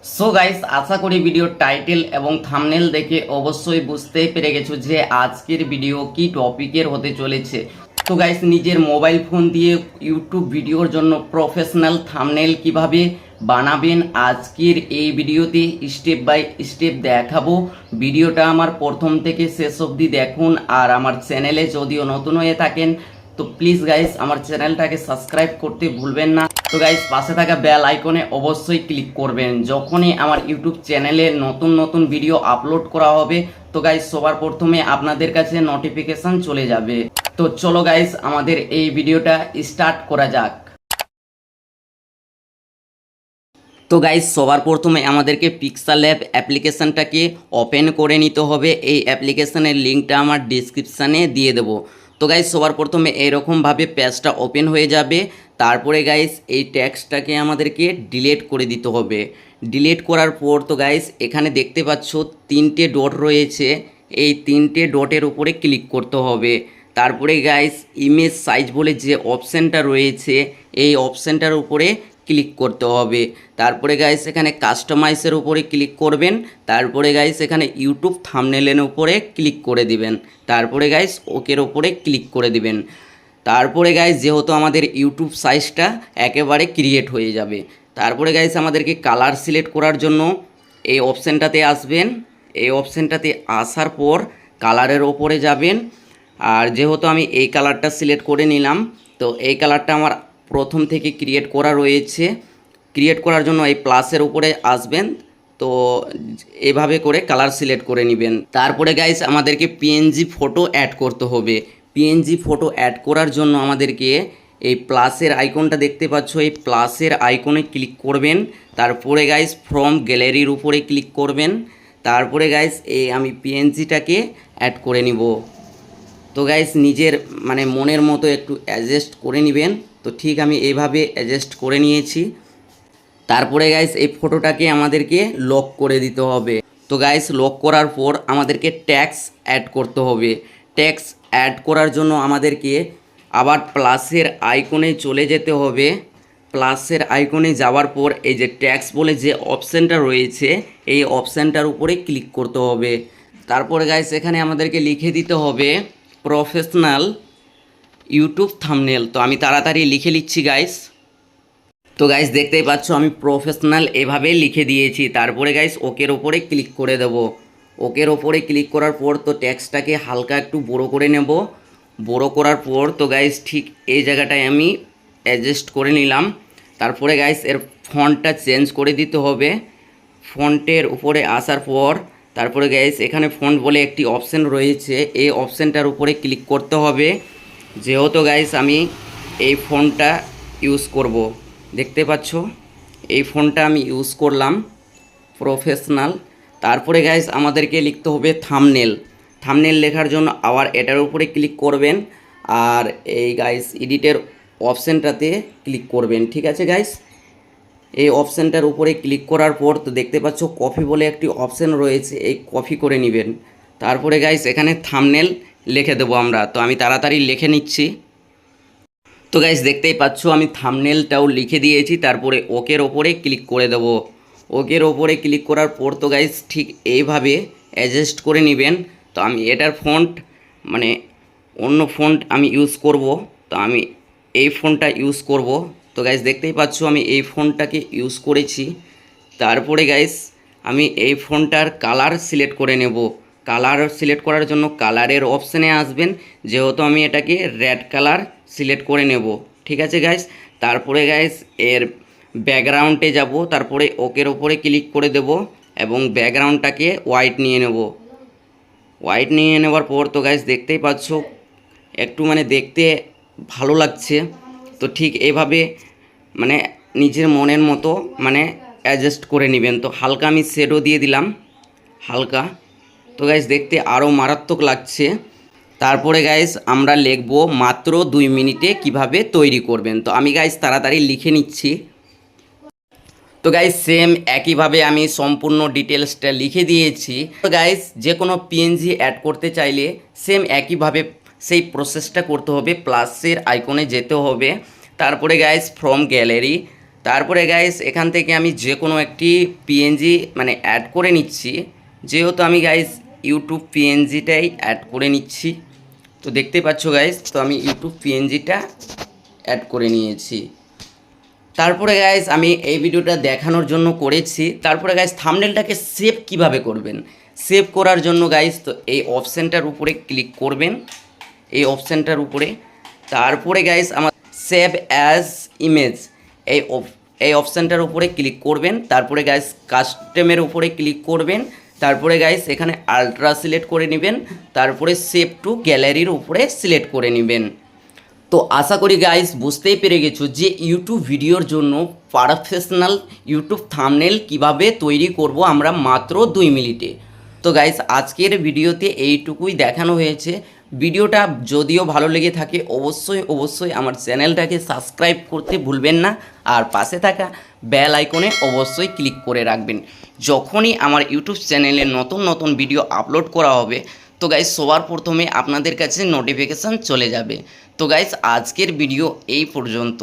So guys, আশা করি ভিডিওর title এবং থাম্বনেল দেখে অবশ্যই বুঝতেই পেরে গেছো যে আজকের ভিডিও কি টপিকের হতে চলেছে। তো গাইস, নিজের মোবাইল ফোন দিয়ে ইউটিউব ভিডিওর জন্য প্রফেশনাল থাম্বনেল কিভাবে বানাবেন আজকের এই ভিডিওতে স্টেপ বাই স্টেপ দেখাবো। ভিডিওটা আমার প্রথম থেকে শেষ অবধি দেখুন, আর আমার চ্যানেলে যদিও নতুন হয়ে থাকেন তো প্লিজ গাইস আমার চ্যানেলটাকে সাবস্ক্রাইব করতে ভুলবেন না। তো গাইস, পাশে থাকা বেল আইকনে অবশ্যই ক্লিক করবেন, যখনই আমার ইউটিউব চ্যানেলে নতুন নতুন ভিডিও আপলোড করা হবে তো গাইস সবার প্রথমে আপনাদের কাছে নোটিফিকেশন চলে যাবে। তো চলো গাইস, আমাদের এই ভিডিওটা স্টার্ট করা যাক। তো গাইস, সবার প্রথমে আমাদেরকে পিক্সেল ল্যাব অ্যাপ্লিকেশানটাকে ওপেন করে নিতে হবে। এই অ্যাপ্লিকেশানের লিঙ্কটা আমার ডিসক্রিপশানে দিয়ে দেবো। তো গাইস, সবার প্রথমে এরকমভাবে পেজটা ওপেন হয়ে যাবে। তারপরে গাইস এই ট্যাক্সটাকে আমাদেরকে ডিলিট করে দিতে হবে। ডিলিট করার পর তো গাইস এখানে দেখতে পাচ্ছ তিনটে ডট রয়েছে, এই তিনটে ডটের উপরে ক্লিক করতে হবে। তারপরে গাইস ইমেজ সাইজ বলে যে অপশানটা রয়েছে এই অপশানটার উপরে ক্লিক করতে হবে। তারপরে গাইস এখানে কাস্টমাইজের উপরে ক্লিক করবেন। তারপরে গাইস এখানে ইউটিউব থাম্বনেলের উপরে ক্লিক করে দিবেন। তারপরে গাইস ওকের উপরে ক্লিক করে দিবেন। তারপরে গাইস যেহেতু আমাদের ইউটিউব সাইজটা একেবারে ক্রিয়েট হয়ে যাবে। তারপরে গাইস আমাদেরকে কালার সিলেক্ট করার জন্য এই অপশানটাতে আসবেন। এই অপশানটাতে আসার পর কালারের ওপরে যাবেন। আর যেহেতু আমি এই কালারটা সিলেক্ট করে নিলাম তো এই কালারটা আমার প্রথম থেকে ক্রিয়েট করা রয়েছে। ক্রিয়েট করার জন্য এই প্লাসের উপরে আসবেন, তো এভাবে করে কালার সিলেক্ট করে নেবেন। তারপরে গাইস আমাদেরকে পিএনজি ফটো অ্যাড করতে হবে। পিএনজি ফটো অ্যাড করার জন্য আমাদেরকে এই প্লাসের আইকনটা দেখতে পাচ্ছ, এই প্লাসের আইকনে ক্লিক করবেন। তারপরে গাইস ফ্রম গ্যালারির উপরে ক্লিক করবেন। তারপরে গাইস এই আমি পিএনজিটাকে অ্যাড করে নিব। তো গাইস নিজের মনের মতো একটু অ্যাডজাস্ট করে নেবেন। তো ঠিক আমি এইভাবে অ্যাডজাস্ট করে নিয়েছি। তারপরে গাইস এই ফটোটাকে আমাদেরকে লক করে দিতে হবে। তো গাইস লক করার পর আমাদেরকে ট্যাক্স অ্যাড করতে হবে। ট্যাক্স অ্যাড করার জন্য আমাদেরকে আবার প্লাসের আইকনে চলে যেতে হবে। প্লাসের আইকনে যাওয়ার পর এই যে ট্যাক্স বলে যে অপশানটা রয়েছে এই অপশানটার উপরে ক্লিক করতে হবে। তারপরে গাইস এখানে আমাদেরকে লিখে দিতে হবে প্রফেশনাল ইউটিউব থাম্বনেল। তো আমি তাড়াতাড়ি লিখে নিচ্ছি গাইস। তো গাইস দেখতেই পাচ্ছ আমি প্রফেশনাল এভাবে লিখে দিয়েছি। তারপরে গাইস ওকের ওপরে ক্লিক করে দেব। ওকের ওপরে ক্লিক করার পর তো টেক্সটটাকে হালকা একটু বড় করে নেব। বড় করার পর তো গাইস ঠিক এই জায়গাটায় আমি অ্যাডজাস্ট করে নিলাম। তারপরে গাইস এর ফন্টটা চেঞ্জ করে দিতে হবে। ফন্টের উপরে আসার পর তারপরে গাইস এখানে ফন্ট বলে একটি অপশান রয়েছে, এই অপশানটার উপরে ক্লিক করতে হবে। যেহেতু গাইস আমি এই ফন্টটা ইউজ করব, দেখতে পাচ্ছ এই ফন্টটা আমি ইউজ করলাম প্রফেশনাল। তারপরে গাইস আমাদেরকে লিখতে হবে থাম্বনেল। থাম্বনেল লেখার জন্য আবার এটার উপরে ক্লিক করবেন আর এই গাইস এডিটের অপশানটাতে ক্লিক করবেন। ঠিক আছে গাইস, এই অপশানটার উপরে ক্লিক করার পর তো দেখতে পাচ্ছ কপি বলে একটি অপশান রয়েছে, এই কপি করে নেবেন। তারপরে গাইস এখানে থাম্বনেল লিখে দেবো আমরা। তো আমি তাড়াতাড়ি লিখে নিচ্ছি। তো গাইস দেখতেই পাচ্ছ আমি থাম্বনেলটাও লিখে দিয়েছি। তারপরে ওকের ওপরে ক্লিক করে দেব। ওকের ওপরে ক্লিক করার পর তো গাইস ঠিক এইভাবে অ্যাডজাস্ট করে নেবেন। তো আমি এটার ফন্ট অন্য ফন্ট আমি ইউজ করব, তো আমি এই ফন্টটা ইউজ করব। তো গাইস দেখতেই পাচ্ছ আমি এই ফন্টটাকে ইউজ করেছি। তারপরে গাইস আমি এই ফন্টটার কালার সিলেক্ট করে নেব। কালার সিলেক্ট করার জন্য কালারের অপশানে আসবেন। যেহেতু আমি এটাকে রেড কালার সিলেক্ট করে নেব। ঠিক আছে গাইস, তারপরে গাইস এর ব্যাকগ্রাউন্ডে যাব। তারপরে ওকের ওপরে ক্লিক করে দেব এবং ব্যাকগ্রাউন্ডটাকে হোয়াইট নিয়ে নেব। হোয়াইট নিয়ে নেওয়ার পর তো গাইস দেখতেই পাচ্ছ একটু দেখতে ভালো লাগছে। তো ঠিক এইভাবে নিজের মনের মতো অ্যাডজাস্ট করে নেবেন। তো হালকা আমি শেডও দিয়ে দিলাম হালকা। তো গাইস দেখতে আরও মারাত্মক লাগছে। তারপরে গাইস আমরা লিখব মাত্র 2 মিনিটে কিভাবে তৈরি করবেন। তো আমি গাইস তাড়াতাড়ি লিখে নিচ্ছি। তো গাইস সেম একইভাবে আমি সম্পূর্ণ ডিটেলসটা লিখে দিয়েছি। তো গাইস যে কোনো পিএনজি অ্যাড করতে চাইলে সেম একইভাবে সেই প্রসেসটা করতে হবে। প্লাসের আইকনে যেতে হবে। তারপরে গাইস ফ্রম গ্যালারি তারপরে গাইস এখান থেকে আমি যে কোনো একটি পিএনজি মানে অ্যাড করে নিচ্ছি। যেহেতু আমি গাইস ইউটিউব পিএনজিটাই অ্যাড করে নিচ্ছি, তো দেখতে পাচ্ছ গাইস, তো আমি ইউটিউব পিএনজিটা অ্যাড করে নিয়েছি। তারপরে গাইস আমি এই ভিডিওটা দেখানোর জন্য করেছি। তারপরে গাইস থাম্বনেলটাকে সেভ কিভাবে করবেন, সেভ করার জন্য গাইস তো এই অপশানটার উপরে ক্লিক করবেন, এই অপশানটার উপরে। তারপরে গাইস আমার সেভ অ্যাজ ইমেজ এই অপশানটার উপরে ক্লিক করবেন। তারপরে গাইস কাস্টমের উপরে ক্লিক করবেন। তারপরে গাইস এখানে আলট্রা সিলেক্ট করে নেবেন। তারপরে সেভ টু গ্যালারির উপরে সিলেক্ট করে নেবেন। তো আশা করি গাইস বুঝতেই পেরে গেছো যে ইউটিউব ভিডিওর জন্য প্রফেশনাল ইউটিউব থাম্বনেল কিভাবে তৈরি করব আমরা মাত্র 2 মিনিটে। তো গাইস আজকের ভিডিওতে এইটুকুই দেখানো হয়েছে। ভিডিওটা যদিও ভালো লেগে থাকে অবশ্যই আমার চ্যানেলটাকে সাবস্ক্রাইব করতে ভুলবেন না, আর পাশে থাকা বেল আইকনে অবশ্যই ক্লিক করে রাখবেন। যখনই আমার ইউটিউব চ্যানেলে নতুন ভিডিও আপলোড করা হবে তো গাইস সবার প্রথমে আপনাদের কাছে নোটিফিকেশান চলে যাবে। তো গাইস আজকের ভিডিও এই পর্যন্ত।